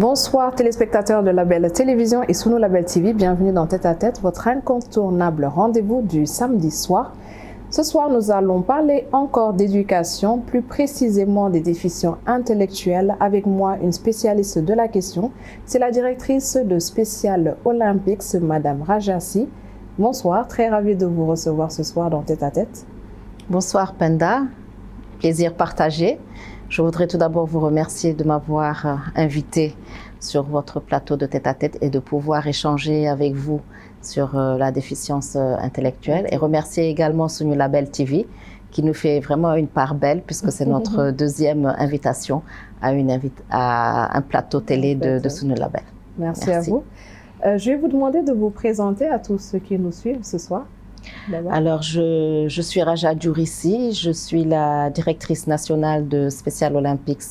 Bonsoir téléspectateurs de Label Télévision et Suno Label TV, bienvenue dans Tête à Tête, votre incontournable rendez-vous du samedi soir. Ce soir, nous allons parler encore d'éducation, plus précisément des déficients intellectuels. Avec moi, une spécialiste de la question, c'est la directrice de Special Olympics, Madame Rajassi. Bonsoir, très ravie de vous recevoir ce soir dans Tête à Tête. Bonsoir Penda, plaisir partagé. Je voudrais tout d'abord vous remercier de m'avoir invité sur votre plateau de Tête à Tête et de pouvoir échanger avec vous sur la déficience intellectuelle, et remercier également Suno Label TV qui nous fait vraiment une part belle puisque c'est notre deuxième invitation à un plateau télé de Suno Label. Merci à vous. Je vais vous demander de vous présenter à tous ceux qui nous suivent ce soir. Alors, je suis Raja Djourissi, je suis la directrice nationale de Special Olympics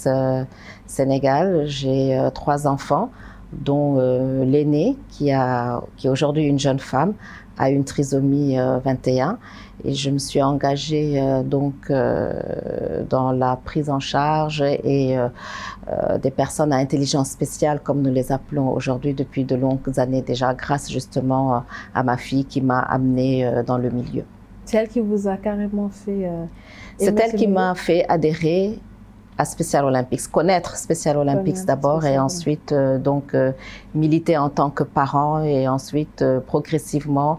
Sénégal. J'ai 3 enfants, dont l'aînée, qui est aujourd'hui une jeune femme, a une trisomie 21. Et je me suis engagée dans la prise en charge et des personnes à intelligence spéciale, comme nous les appelons aujourd'hui depuis de longues années déjà, grâce justement à ma fille qui m'a amenée dans le milieu. C'est elle qui vous a carrément fait... C'est elle qui m'a fait adhérer à Special Olympics, connaître Special Olympics d'abord et ensuite militer en tant que parent et ensuite progressivement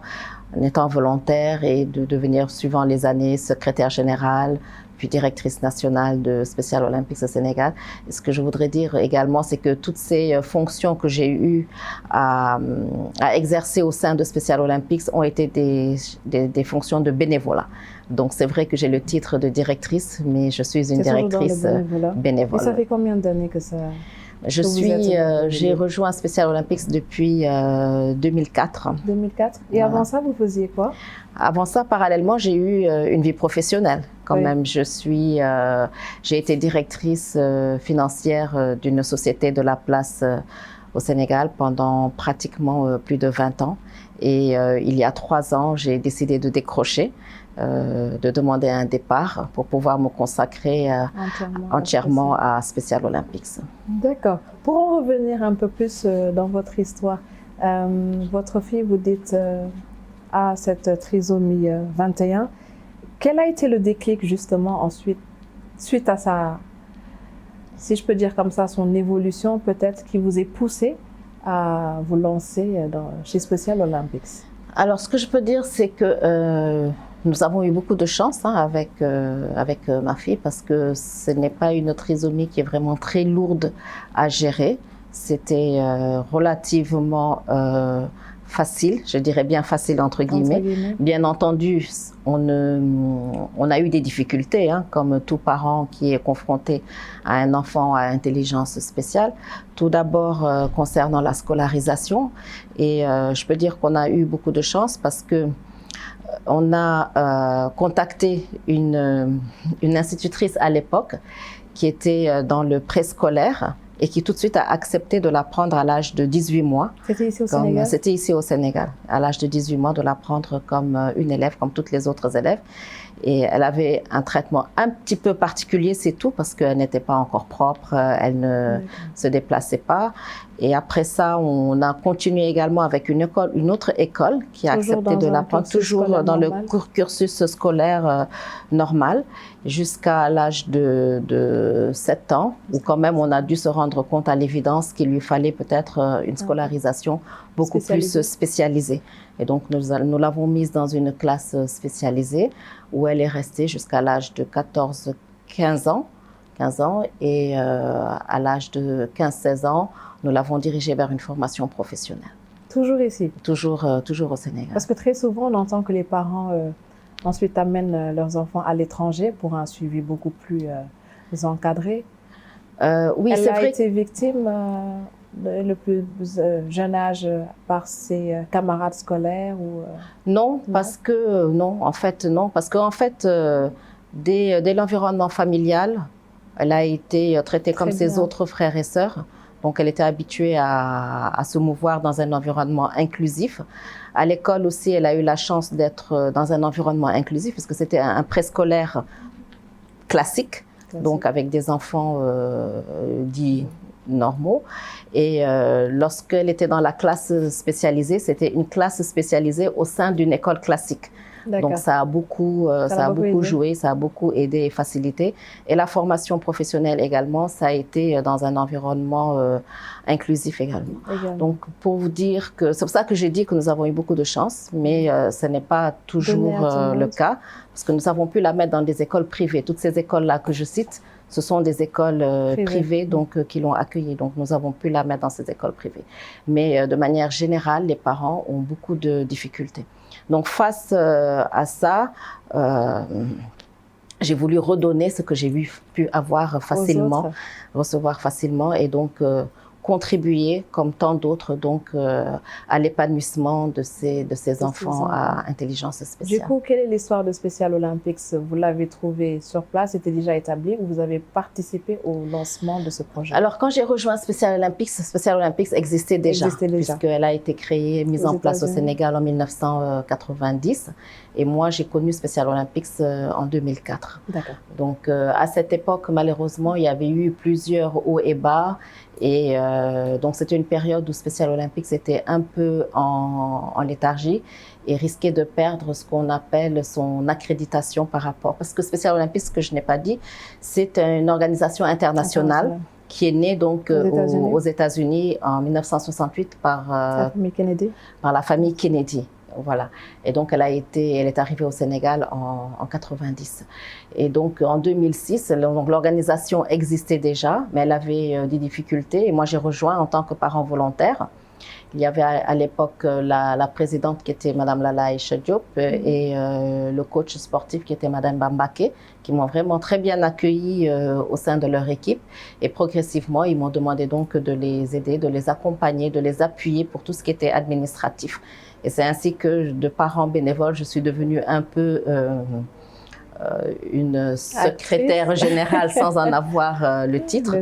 en étant volontaire et de devenir, suivant les années, secrétaire générale, puis directrice nationale de Special Olympics au Sénégal. Et ce que je voudrais dire également, c'est que toutes ces fonctions que j'ai eu à exercer au sein de Special Olympics ont été des fonctions de bénévolat. Donc c'est vrai que j'ai le titre de directrice, mais je suis une directrice bénévole. Et ça fait combien d'années que ça... J'ai rejoint Special Olympics depuis 2004. 2004. Et voilà. Avant ça, vous faisiez quoi? Avant ça, parallèlement, j'ai eu une vie professionnelle. Quand même, j'ai été directrice financière d'une société de la place au Sénégal pendant pratiquement plus de 20 ans. Et il y a 3 ans, j'ai décidé de décrocher, de demander un départ pour pouvoir me consacrer entièrement à Special Olympics. D'accord. Pour en revenir un peu plus dans votre histoire, votre fille, vous dites, a cette trisomie 21. Quel a été le déclic justement ensuite, suite à sa, si je peux dire comme ça, son évolution peut-être, qui vous est poussé à vous lancer chez Special Olympics? Alors, ce que je peux dire, c'est que nous avons eu beaucoup de chance avec ma fille, parce que ce n'est pas une trisomie qui est vraiment très lourde à gérer. C'était relativement facile, je dirais bien facile entre guillemets. Bien entendu, on a eu des difficultés, hein, comme tout parent qui est confronté à un enfant à intelligence spéciale. Tout d'abord concernant la scolarisation, et je peux dire qu'on a eu beaucoup de chance parce que on a contacté une institutrice à l'époque qui était dans le préscolaire et qui tout de suite a accepté de la prendre à l'âge de 18 mois. C'était ici au Sénégal? C'était ici au Sénégal, à l'âge de 18 mois, de la prendre comme une élève, comme toutes les autres élèves. Et elle avait un traitement un petit peu particulier, c'est tout, parce qu'elle n'était pas encore propre, elle ne se déplaçait pas. Et après ça, on a continué également avec une autre école qui a accepté de la prendre, toujours dans le cursus scolaire normal, jusqu'à l'âge de 7 ans, où quand même on a dû se rendre compte à l'évidence qu'il lui fallait peut-être une scolarisation beaucoup plus spécialisée. Et donc nous l'avons mise dans une classe spécialisée où elle est restée jusqu'à l'âge de 15 ans, et à l'âge de 15-16 ans, nous l'avons dirigée vers une formation professionnelle. Toujours ici? Toujours au Sénégal. Parce que très souvent, on entend que les parents ensuite amènent leurs enfants à l'étranger pour un suivi beaucoup plus encadré. Oui, elle a été victime le plus jeune âge par ses camarades scolaires ou non, parce que dès l'environnement familial, elle a été traitée comme ses autres frères et sœurs. Donc, elle était habituée à se mouvoir dans un environnement inclusif. À l'école aussi, elle a eu la chance d'être dans un environnement inclusif, parce que c'était un préscolaire classique, donc avec des enfants dits normaux. Et lorsqu'elle était dans la classe spécialisée, c'était une classe spécialisée au sein d'une école classique. Donc ça a beaucoup joué, ça a beaucoup aidé et facilité. Et la formation professionnelle également, ça a été dans un environnement inclusif également. Donc pour vous dire que, c'est pour ça que j'ai dit que nous avons eu beaucoup de chance, mais ce n'est pas toujours le cas, parce que nous avons pu la mettre dans des écoles privées. Toutes ces écoles-là que je cite, ce sont des écoles privées donc, qui l'ont accueillie. Donc nous avons pu la mettre dans ces écoles privées. Mais de manière générale, les parents ont beaucoup de difficultés. Donc face à ça, j'ai voulu redonner ce que j'ai pu avoir facilement, recevoir facilement, et donc contribuer, comme tant d'autres, donc à l'épanouissement de ces enfants à intelligence spéciale. Du coup, quelle est l'histoire de Special Olympics? Vous l'avez trouvé sur place, c'était déjà établi, ou vous avez participé au lancement de ce projet? Alors, quand j'ai rejoint Special Olympics existait déjà, puisqu'elle a été créée, mise en place au Sénégal en 1990. Et moi, j'ai connu Special Olympics en 2004. D'accord. Donc, à cette époque, malheureusement, il y avait eu plusieurs hauts et bas. Et donc, c'était une période où Special Olympics était un peu en léthargie et risquait de perdre ce qu'on appelle son accréditation par rapport. Parce que Special Olympics, ce que je n'ai pas dit, c'est une organisation internationale qui est née donc aux États-Unis en 1968 par la famille Kennedy. Voilà. Et donc, elle est arrivée au Sénégal en 90. Et donc, en 2006, l'organisation existait déjà, mais elle avait des difficultés. Et moi, j'ai rejoint en tant que parent volontaire. Il y avait à l'époque la présidente qui était Madame Lala Aïcha Diop et le coach sportif qui était Madame Bambaké, qui m'ont vraiment très bien accueilli au sein de leur équipe. Et progressivement, ils m'ont demandé donc de les aider, de les accompagner, de les appuyer pour tout ce qui était administratif. Et c'est ainsi que, de parent bénévole, je suis devenue un peu une secrétaire générale sans en avoir le titre.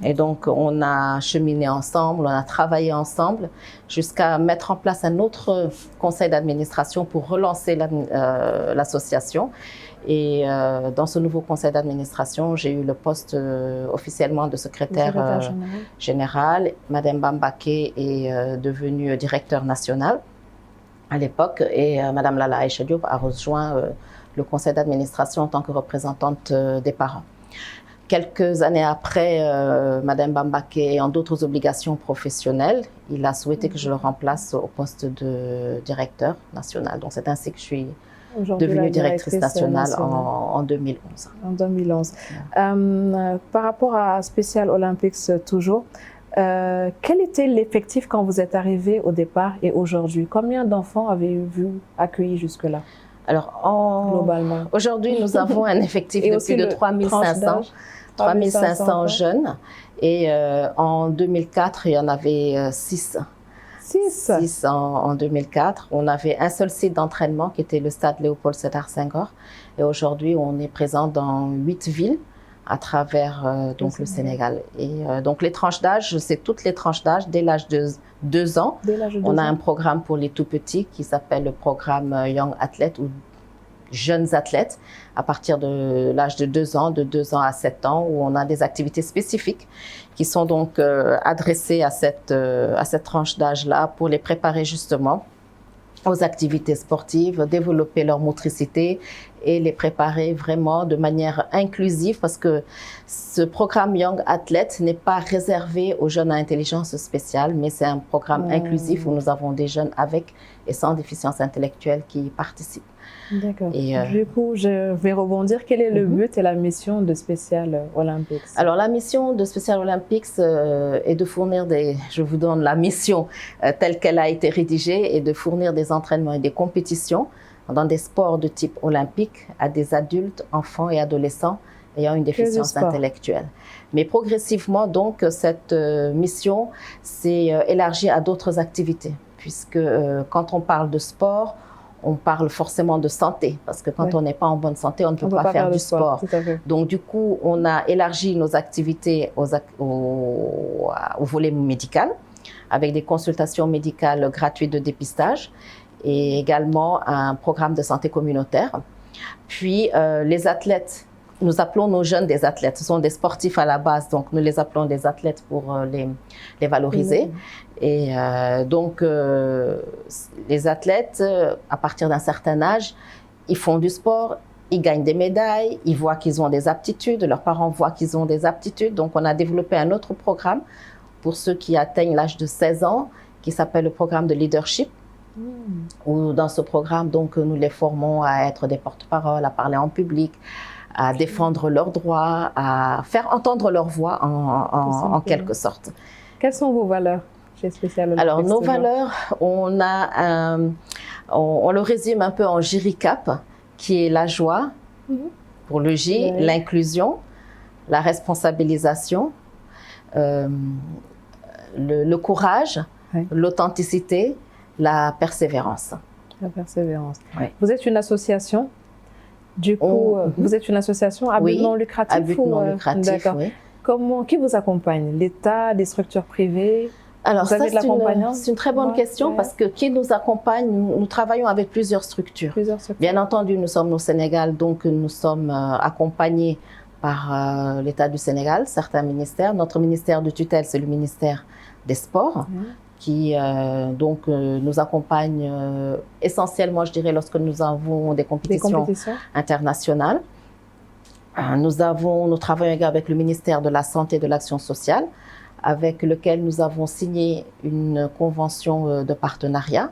Et donc, on a cheminé ensemble, on a travaillé ensemble jusqu'à mettre en place un autre conseil d'administration pour relancer l'association. Et dans ce nouveau conseil d'administration, j'ai eu le poste officiellement de secrétaire général. Madame Bambaké est devenue directeur national à l'époque, et Madame Lala Aïcha Diop a rejoint le conseil d'administration en tant que représentante des parents. Quelques années après, Madame Bambaké ayant d'autres obligations professionnelles, il a souhaité que je le remplace au poste de directeur national. Donc c'est ainsi que je suis devenue directrice nationale en 2011. En 2011. Par rapport à Special Olympics toujours, quel était l'effectif quand vous êtes arrivé au départ et aujourd'hui? Combien d'enfants avez-vous accueillis jusque-là? Alors, globalement, aujourd'hui, nous avons un effectif de plus de 3500 jeunes. Et en 2004, il y en avait 6. 6 en 2004. On avait un seul site d'entraînement qui était le stade Léopold Sédar Senghor. Et aujourd'hui, on est présent dans 8 villes à travers donc le Sénégal. Et donc les tranches d'âge, c'est toutes les tranches d'âge dès l'âge de 2 ans. On a un programme pour les tout petits qui s'appelle le programme Young Athlete ou Jeunes Athlètes à partir de l'âge de 2 ans, de 2 ans à 7 ans, où on a des activités spécifiques qui sont donc adressées à cette tranche d'âge-là pour les préparer justement aux activités sportives, développer leur motricité et les préparer vraiment de manière inclusive, parce que ce programme Young Athlete n'est pas réservé aux jeunes à intelligence spéciale, mais c'est un programme inclusif où nous avons des jeunes avec et sans déficience intellectuelle qui y participent. D'accord. Du coup, je vais rebondir. Quel est le but et la mission de Special Olympics? Alors, la mission de Special Olympics est de fournir je vous donne la mission telle qu'elle a été rédigée, et de fournir des entraînements et des compétitions dans des sports de type olympique à des adultes, enfants et adolescents ayant une déficience intellectuelle. Mais progressivement, donc, cette mission s'est élargie à d'autres activités, puisque quand on parle de sport, on parle forcément de santé, parce que quand on n'est pas en bonne santé, on ne peut pas faire du sport. Donc du coup, on a élargi nos activités au volet médical, avec des consultations médicales gratuites de dépistage, et également un programme de santé communautaire. Puis les athlètes nous appelons nos jeunes des athlètes. Ce sont des sportifs à la base, donc nous les appelons des athlètes pour les valoriser. Et donc, les athlètes, à partir d'un certain âge, ils font du sport, ils gagnent des médailles, ils voient qu'ils ont des aptitudes, leurs parents voient qu'ils ont des aptitudes. Donc, on a développé un autre programme pour ceux qui atteignent l'âge de 16 ans, qui s'appelle le programme de leadership. Où dans ce programme, donc, nous les formons à être des porte-parole, à parler en public, à défendre leurs droits, à faire entendre leur voix en quelque sorte. Quelles sont vos valeurs chez Special Olympics? Alors, nos valeurs, on le résume un peu en JRICAP, qui est la joie, pour le J, l'inclusion, la responsabilisation, le courage, l'authenticité, la persévérance. La persévérance. Oui. Vous êtes une association, du coup, vous êtes une association à but non lucratif? À but non lucratif, oui. Qui vous accompagne? L'État, des structures privées? Alors, vous avez de l'accompagnement? C'est une très bonne question parce que qui nous accompagne, nous travaillons avec plusieurs structures. Bien entendu, nous sommes au Sénégal, donc nous sommes accompagnés par l'État du Sénégal, certains ministères. Notre ministère de tutelle, c'est le ministère des Sports, qui nous accompagne essentiellement, je dirais, lorsque nous avons des compétitions internationales. Nous travaillons également avec le ministère de la Santé et de l'Action sociale, avec lequel nous avons signé une convention de partenariat.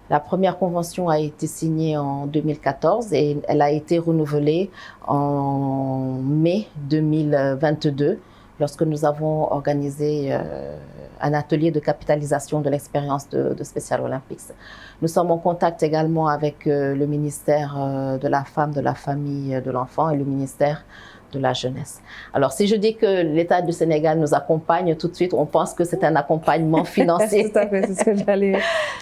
La première convention a été signée en 2014 et elle a été renouvelée en mai 2022 lorsque nous avons organisé un atelier de capitalisation de l'expérience de Special Olympics. Nous sommes en contact également avec le ministère de la Femme, de la Famille, de l'Enfant et le ministère de la jeunesse. Alors, si je dis que l'État du Sénégal nous accompagne, tout de suite, on pense que c'est un accompagnement financier. Tout à fait, c'est ce que j'allais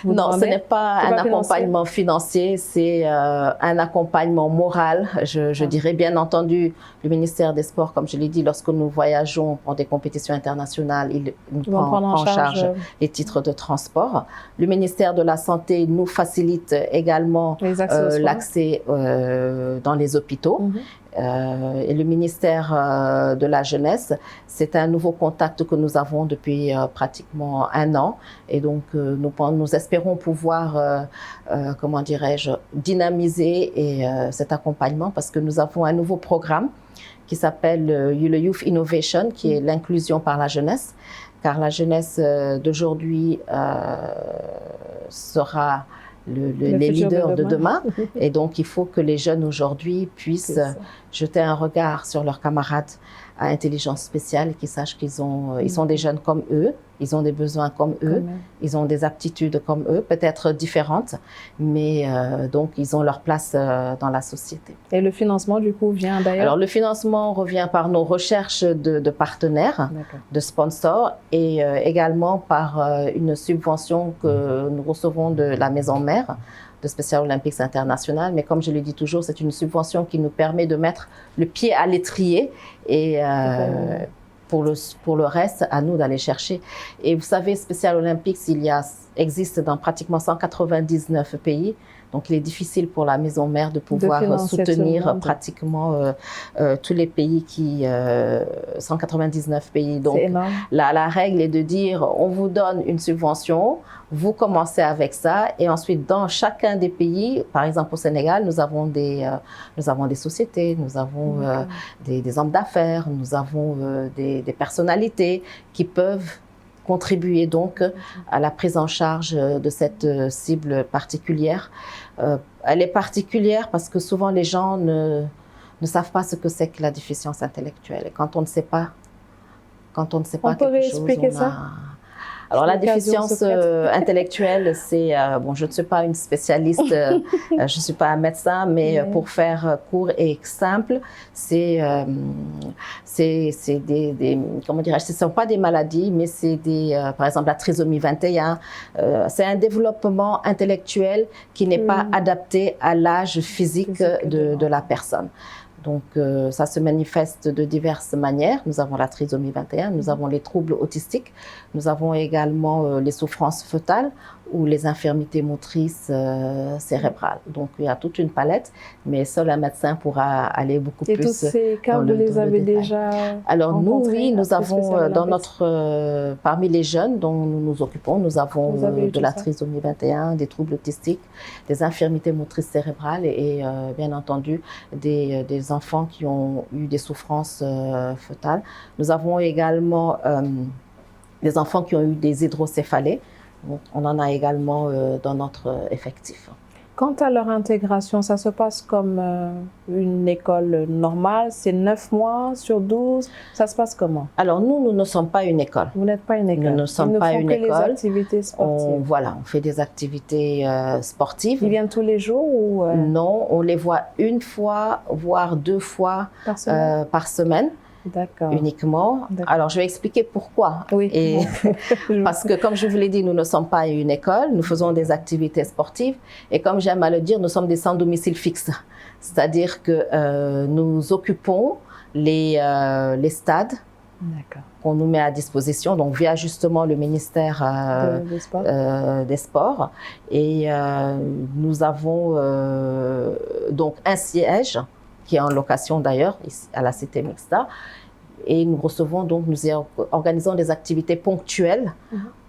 vous demander. Non, ce n'est pas un accompagnement financier, c'est un accompagnement moral. Je dirais, bien entendu, le ministère des Sports, comme je l'ai dit, lorsque nous voyageons pour des compétitions internationales, il nous prend en charge les titres de transport. Le ministère de la Santé nous facilite également l'accès dans les hôpitaux. Et le ministère de la Jeunesse, c'est un nouveau contact que nous avons depuis pratiquement 1 an. Et donc, nous espérons pouvoir, comment dirais-je, dynamiser cet accompagnement parce que nous avons un nouveau programme qui s'appelle le Youth Innovation, qui est l'inclusion par la jeunesse. Car la jeunesse d'aujourd'hui sera les leaders de demain. Et donc, il faut que les jeunes aujourd'hui puissent jeter un regard sur leurs camarades à intelligence spéciale et qu'ils sachent qu'ils sont des jeunes comme eux, ils ont des besoins comme eux, ils ont des aptitudes comme eux, peut-être différentes, mais donc ils ont leur place dans la société. Et le financement, du coup, vient d'ailleurs? Alors, le financement revient par nos recherches de partenaires, de sponsors, et également par une subvention que nous recevons de la maison mère de Special Olympics International. Mais comme je le dis toujours, c'est une subvention qui nous permet de mettre le pied à l'étrier et pour le reste, à nous d'aller chercher. Et vous savez, Special Olympics, existe dans pratiquement 199 pays. Donc, il est difficile pour la maison mère de pouvoir soutenir pratiquement tous les pays 199 pays. Donc, la règle est de dire, on vous donne une subvention, vous commencez avec ça, et ensuite, dans chacun des pays, par exemple au Sénégal, nous avons des sociétés, nous avons des hommes d'affaires, nous avons des personnalités qui peuvent contribuer donc à la prise en charge de cette cible particulière. Elle est particulière parce que souvent les gens ne savent pas ce que c'est que la déficience intellectuelle. Et quand on ne sait pas, quelque chose, on peut réexpliquer ça? Alors la déficience intellectuelle, c'est je ne suis pas une spécialiste, je ne suis pas un médecin, mais pour faire court et simple, c'est des comment dirais-je, ce ne sont pas des maladies, mais c'est par exemple la trisomie 21. C'est un développement intellectuel qui n'est pas adapté à l'âge physique de la personne. Donc, ça se manifeste de diverses manières. Nous avons la trisomie 21, nous avons les troubles autistiques, nous avons également les souffrances fœtales ou les infirmités motrices cérébrales. Donc, il y a toute une palette, mais seul un médecin pourra aller beaucoup plus. Et tous ces cas, vous les avez déjà Alors, nous, oui, nous avons dans parmi les jeunes dont nous nous occupons, nous avons de la trisomie 21, des troubles autistiques, des infirmités motrices cérébrales et bien entendu des enfants qui ont eu des souffrances fœtales. Nous avons également des enfants qui ont eu des hydrocéphalées. Donc, on en a également dans notre effectif. Quant à leur intégration, ça se passe comme une école normale? C'est 9 mois sur 12? Ça se passe comment? Alors, nous ne sommes pas une école. Vous n'êtes pas une école? Nous ne sommes pas une école. Les activités sportives? On fait des activités sportives. Ils viennent tous les jours ou Non, on les voit une fois, voire 2 fois par semaine. D'accord. Uniquement. Alors, je vais expliquer pourquoi. Oui. Et parce que, comme je vous l'ai dit, nous ne sommes pas une école, nous faisons des activités sportives. Et comme j'aime à le dire, nous sommes des sans domicile fixe. C'est-à-dire que nous occupons les stades qu'on nous met à disposition, donc via justement le ministère des Sports. Et nous avons donc un siège qui est en location d'ailleurs à la Cité Mixta. Et nous recevons donc, nous organisons des activités ponctuelles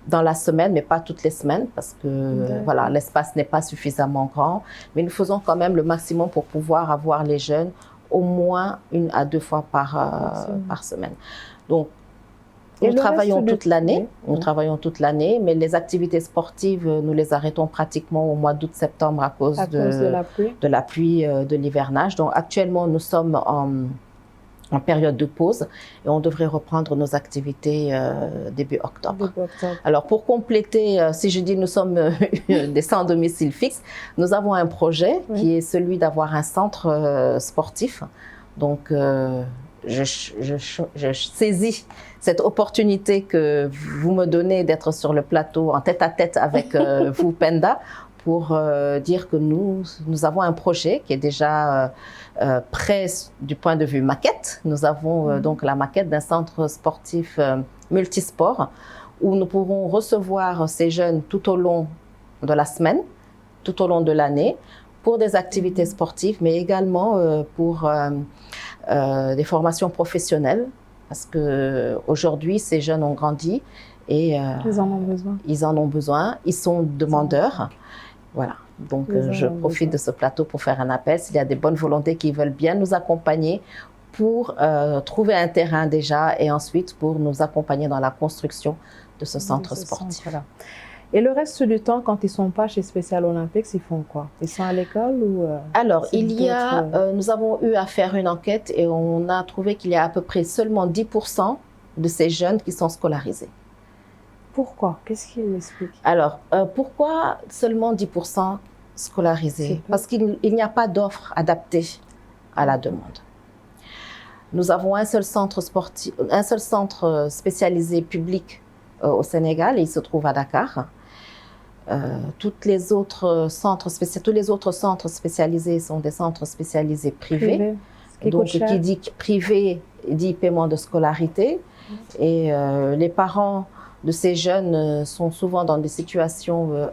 dans la semaine, mais pas toutes les semaines, parce que voilà, l'espace n'est pas suffisamment grand. Mais nous faisons quand même le maximum pour pouvoir avoir les jeunes au moins 1 à 2 fois par semaine. Donc, nous travaillons toute l'année, mais les activités sportives, nous les arrêtons pratiquement au mois d'août-septembre à cause de la pluie, de l'hivernage. Donc actuellement, nous sommes en période de pause et on devrait reprendre nos activités début octobre. Alors pour compléter, si je dis nous sommes des sans domicile fixe, nous avons un projet qui est celui d'avoir un centre sportif. Donc je saisis cette opportunité que vous me donnez d'être sur le plateau en tête-à-tête avec vous, Penda, pour dire que nous avons un projet qui est déjà prêt du point de vue maquette. Nous avons donc la maquette d'un centre sportif multisport où nous pourrons recevoir ces jeunes tout au long de la semaine, tout au long de l'année, pour des activités sportives, mais également pour des formations professionnelles, parce qu'aujourd'hui, ces jeunes ont grandi et ils en ont besoin. Ils en ont besoin, ils sont demandeurs. Voilà, donc je profite de ce plateau pour faire un appel. S'il y a des bonnes volontés qui veulent bien nous accompagner pour trouver un terrain déjà et ensuite pour nous accompagner dans la construction de ce centre sportif. Et le reste du temps, quand ils ne sont pas chez Special Olympics, ils font quoi? Ils sont à l'école ou Alors, nous avons eu à faire une enquête et on a trouvé qu'il y a à peu près seulement 10% de ces jeunes qui sont scolarisés. Pourquoi? Qu'est-ce qu'il explique? Alors, pourquoi seulement 10% scolarisés? Parce qu'il n'y a pas d'offre adaptée à la demande. Nous avons un seul centre spécialisé public au Sénégal et il se trouve à Dakar. Tous les autres centres spécialisés sont des centres spécialisés privés. Donc, qui dit privé dit paiement de scolarité. Et les parents de ces jeunes sont souvent dans des situations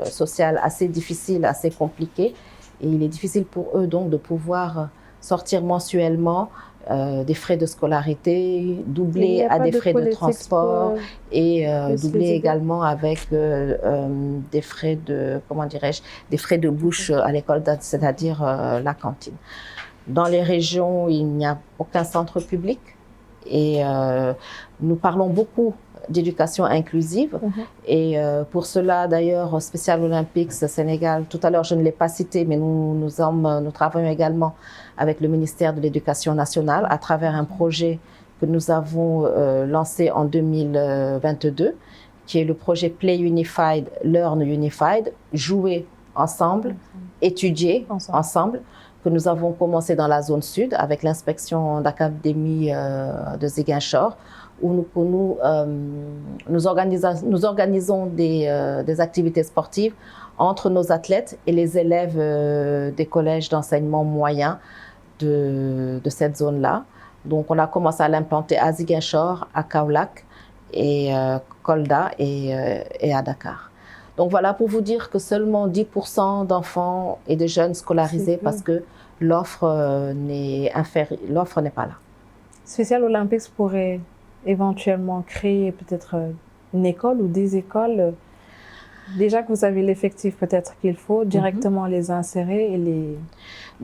sociales assez difficiles, assez compliquées. Et il est difficile pour eux donc de pouvoir sortir mensuellement des frais de scolarité, doublés à des frais de transport et doublés également avec des frais de, comment dirais-je, des frais de bouche à l'école, c'est-à-dire la cantine. Dans les régions, il n'y a aucun centre public et nous parlons beaucoup d'éducation inclusive. Et pour cela, d'ailleurs, Special Olympics Sénégal, tout à l'heure, je ne l'ai pas cité, mais nous travaillons également avec le ministère de l'Éducation nationale à travers un projet que nous avons lancé en 2022, qui est le projet Play Unified, Learn Unified, jouer ensemble, étudier ensemble, que nous avons commencé dans la zone sud avec l'inspection d'académie de Ziguinchor, où nous organisons des activités sportives entre nos athlètes et les élèves des collèges d'enseignement moyen, de cette zone-là. Donc, on a commencé à l'implanter à Ziguinchor, à Kaolack, et Kolda et à Dakar. Donc voilà, pour vous dire que seulement 10% d'enfants et de jeunes scolarisés parce que l'offre n'est pas là. Special Olympics pourrait éventuellement créer peut-être une école ou des écoles. Déjà que vous avez l'effectif peut-être qu'il faut, directement les insérer et les...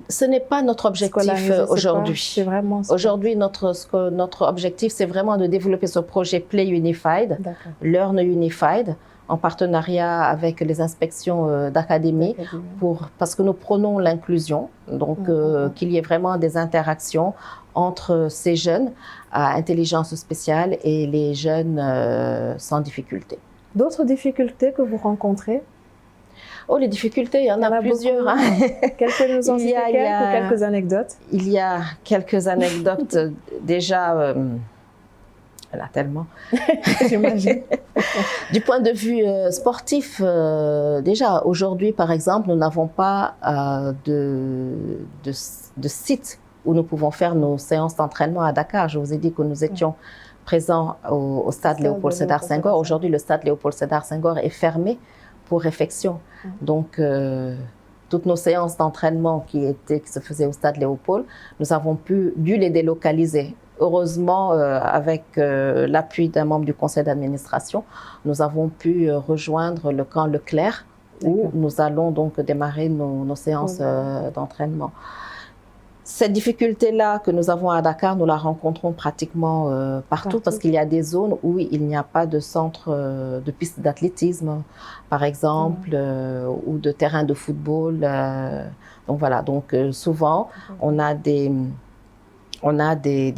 Ce n'est pas notre objectif aujourd'hui. Aujourd'hui, notre objectif, c'est vraiment de développer ce projet Play Unified, Learn Unified, en partenariat avec les inspections d'académie, parce que nous prônons l'inclusion, donc qu'il y ait vraiment des interactions entre ces jeunes à intelligence spéciale et les jeunes sans difficulté. D'autres difficultés que vous rencontrez? Oh, les difficultés, il y en a plusieurs. Hein. Quelques anecdotes? Il y a quelques anecdotes. Déjà, il y en a tellement. J'imagine. Du point de vue sportif, déjà, aujourd'hui, par exemple, nous n'avons pas de site où nous pouvons faire nos séances d'entraînement à Dakar. Je vous ai dit que nous étions présents au stade Léopold Sédar Senghor. Aujourd'hui, le stade Léopold Sédar Senghor est fermé pour réfection. Donc, toutes nos séances d'entraînement qui se faisaient au stade Léopold, nous avons dû les délocaliser. Heureusement, avec l'appui d'un membre du conseil d'administration, nous avons pu rejoindre le camp Leclerc où nous allons donc démarrer nos séances d'entraînement. Cette difficulté-là que nous avons à Dakar, nous la rencontrons pratiquement partout parce qu'il y a des zones où il n'y a pas de centre de piste d'athlétisme, par exemple, ou de terrain de football. Donc voilà, donc souvent, on a des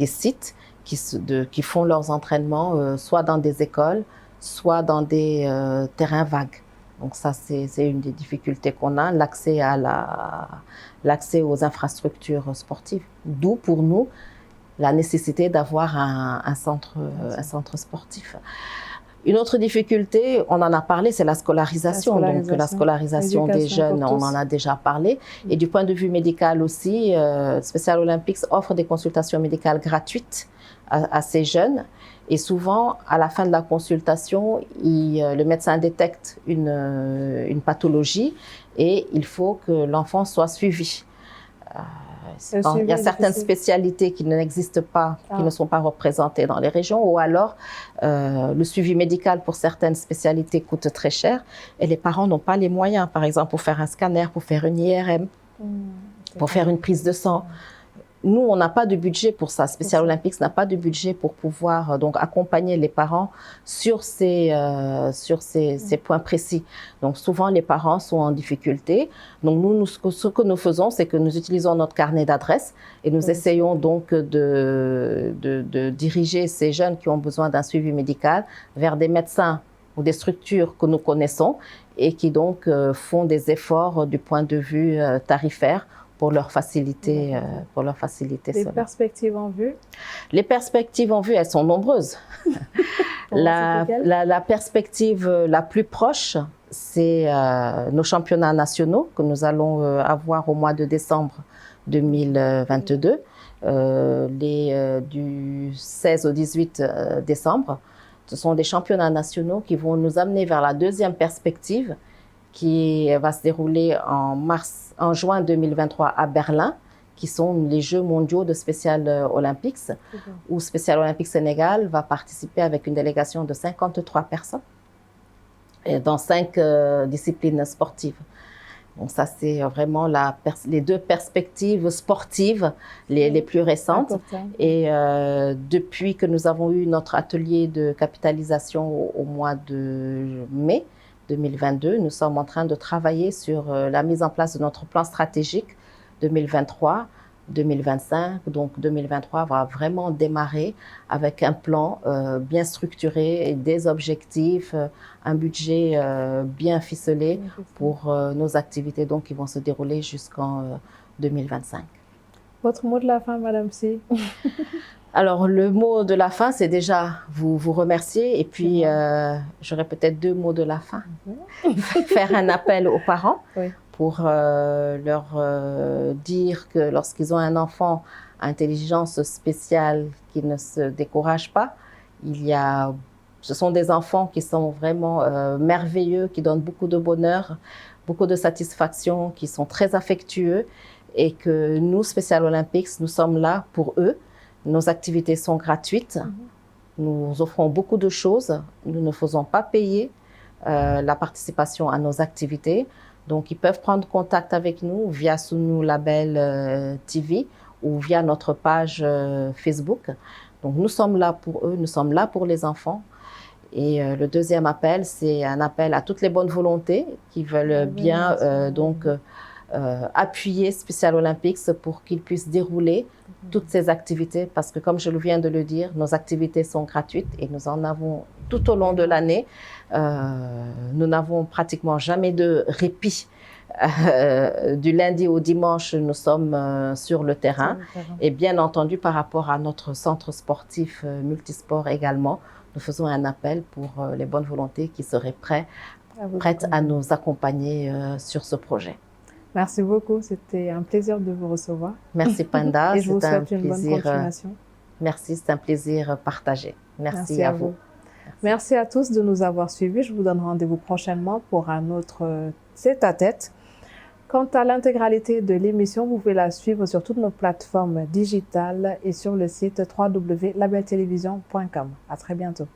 sites qui font leurs entraînements soit dans des écoles, soit dans des terrains vagues. Donc ça, c'est une des difficultés qu'on a, l'accès aux infrastructures sportives. D'où pour nous la nécessité d'avoir un centre sportif. Une autre difficulté, on en a parlé, c'est la scolarisation. Donc la scolarisation des jeunes, on en a déjà parlé. Et du point de vue médical aussi, Special Olympics offre des consultations médicales gratuites à ces jeunes. Et souvent, à la fin de la consultation, le médecin détecte une pathologie et il faut que l'enfant soit suivi. Il y a certaines spécialités qui n'existent pas, qui ne sont pas représentées dans les régions, ou alors le suivi médical pour certaines spécialités coûte très cher et les parents n'ont pas les moyens, par exemple pour faire un scanner, pour faire une IRM, pour faire une prise de sang. Nous, on n'a pas de budget pour ça. Special Olympics n'a pas de budget pour pouvoir donc accompagner les parents sur ces points précis. Donc, souvent, les parents sont en difficulté. Donc, nous ce que nous faisons, c'est que nous utilisons notre carnet d'adresses et nous essayons donc de diriger ces jeunes qui ont besoin d'un suivi médical vers des médecins ou des structures que nous connaissons et qui donc font des efforts du point de vue tarifaire pour leur faciliter Les perspectives en vue? Les perspectives en vue, elles sont nombreuses. La perspective la plus proche, c'est nos championnats nationaux que nous allons avoir au mois de décembre 2022, du 16 au 18 décembre. Ce sont des championnats nationaux qui vont nous amener vers la deuxième perspective qui va se dérouler en juin 2023 à Berlin, qui sont les Jeux mondiaux de Special Olympics, où Special Olympics Sénégal va participer avec une délégation de 53 personnes dans 5 disciplines sportives. Donc ça, c'est vraiment les deux perspectives sportives les plus récentes. Et depuis que nous avons eu notre atelier de capitalisation au mois de mai 2022, nous sommes en train de travailler sur la mise en place de notre plan stratégique 2023-2025. Donc 2023 va vraiment démarrer avec un plan bien structuré, et des objectifs, un budget bien ficelé pour nos activités donc, qui vont se dérouler jusqu'en 2025. Votre mot de la fin, Madame Sy? Alors, le mot de la fin, c'est déjà vous remercier et puis j'aurais peut-être 2 mots de la fin. Faire un appel aux parents pour leur dire que lorsqu'ils ont un enfant à intelligence spéciale, qu'ils ne se découragent pas. Ce sont des enfants qui sont vraiment merveilleux, qui donnent beaucoup de bonheur, beaucoup de satisfaction, qui sont très affectueux et que nous, Special Olympics, nous sommes là pour eux. Nos activités sont gratuites. Nous offrons beaucoup de choses. Nous ne faisons pas payer la participation à nos activités. Donc, ils peuvent prendre contact avec nous via Sunu Label TV ou via notre page Facebook. Donc, nous sommes là pour eux, nous sommes là pour les enfants. Et le deuxième appel, c'est un appel à toutes les bonnes volontés qui veulent bien appuyer Special Olympics pour qu'ils puissent dérouler toutes ces activités. Parce que, comme je viens de le dire, nos activités sont gratuites et nous en avons tout au long de l'année. Nous n'avons pratiquement jamais de répit. Du lundi au dimanche, nous sommes sur le terrain. Et bien entendu, par rapport à notre centre sportif multisport également, nous faisons un appel pour les bonnes volontés qui seraient prêtes à nous accompagner sur ce projet. Merci beaucoup, c'était un plaisir de vous recevoir. Merci Penda. Et je vous souhaite une bonne continuation. Merci, c'est un plaisir partagé. Merci à vous. Merci à tous de nous avoir suivis. Je vous donne rendez-vous prochainement pour un autre tête-à-tête. Quant à l'intégralité de l'émission, vous pouvez la suivre sur toutes nos plateformes digitales et sur le site www.labeltelevision.com. À très bientôt.